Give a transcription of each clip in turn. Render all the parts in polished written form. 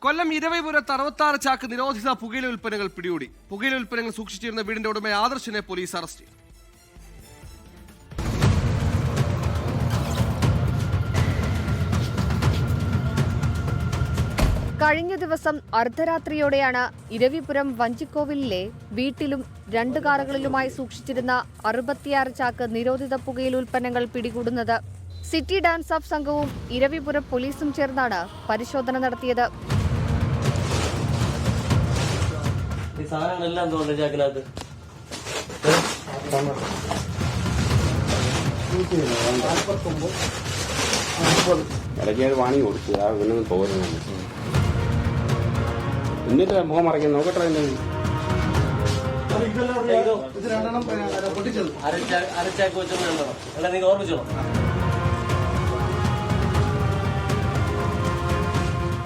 കൊല്ലം ഇരവിപുരത്ത് 66 ചാക്ക് നിരോധിത പുകയില ഉൽപ്പന്നങ്ങൾ പിടികൂടി. പുകയില ഉൽപ്പന്നങ്ങൾ സൂക്ഷിച്ചിരുന്ന വീടിന്റെ ഉടമ ആദർശിനെ പോലീസ് അറസ്റ്റ് ചെയ്തു. കഴിഞ്ഞ ദിവസം അർദ്ധരാത്രിയോടെയാണ് ഇരവിപുരം വഞ്ചിക്കോവിലിലെ വീട്ടിലും 2 കാറുകളിലുമായി സൂക്ഷിച്ചിരുന്ന 66 ചാക്ക് നിരോധിത പുകയില ഉൽപ്പന്നങ്ങൾ പിടികൂടുന്നത്. സിറ്റി ഡാൻസ് ഓഫ് സംഘവും ഇരവിപുരം പോലീസും ചേർന്നാണ് പരിശോധന നടത്തിയത്. വാങ്ങി കൊടുത്തു തോന്നുന്നു. എന്നിട്ട് മുഖം മറയ്ക്കാൻ നോക്കട്ടെ.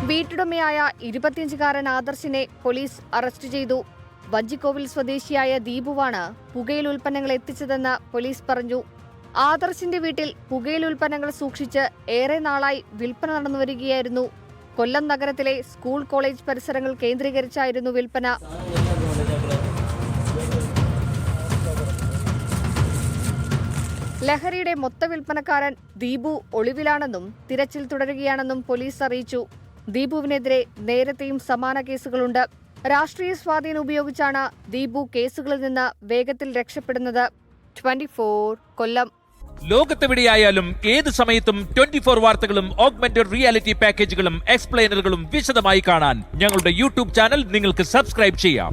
വീട്ടുടമയായ 25-കാരൻ ആദർശിനെ പോലീസ് അറസ്റ്റ് ചെയ്തു. വഞ്ചിക്കോവിൽ സ്വദേശിയായ ദീപുവാണ് പുകയില ഉൽപ്പന്നങ്ങൾ എത്തിച്ചതെന്ന് പോലീസ് പറഞ്ഞു. ആദർശിന്റെ വീട്ടിൽ പുകയില ഉൽപ്പന്നങ്ങൾ സൂക്ഷിച്ച് ഏറെ നാളായി വിൽപ്പന നടന്നുവരികയായിരുന്നു. കൊല്ലം നഗരത്തിലെ സ്കൂൾ കോളേജ് പരിസരങ്ങൾ കേന്ദ്രീകരിച്ചായിരുന്നു വിൽപ്പന. ലഹരിയുടെ മൊത്ത വിൽപ്പനക്കാരൻ ദീപു ഒളിവിലാണെന്നും തിരച്ചിൽ തുടരുകയാണെന്നും പോലീസ് അറിയിച്ചു. ദീപുവിനെതിരെ നേരത്തെയും സമാന കേസുകളുണ്ട്. രാഷ്ട്രീയ സ്വാധീനം ഉപയോഗിച്ചാണ് ദീപു കേസുകളിൽ നിന്ന് വേഗത്തിൽ രക്ഷപ്പെടുന്നത്. 24 കൊല്ലം. ലോകത്തെവിടെയായാലും ഏത് സമയത്തും 24 വാർത്തകളും ഓഗ്മെന്റഡ് റിയാലിറ്റി പാക്കേജുകളും എക്സ്പ്ലെയിനറുകളും വിശദമായി കാണാൻ ഞങ്ങളുടെ യൂട്യൂബ് ചാനൽ നിങ്ങൾക്ക് സബ്സ്ക്രൈബ് ചെയ്യാം.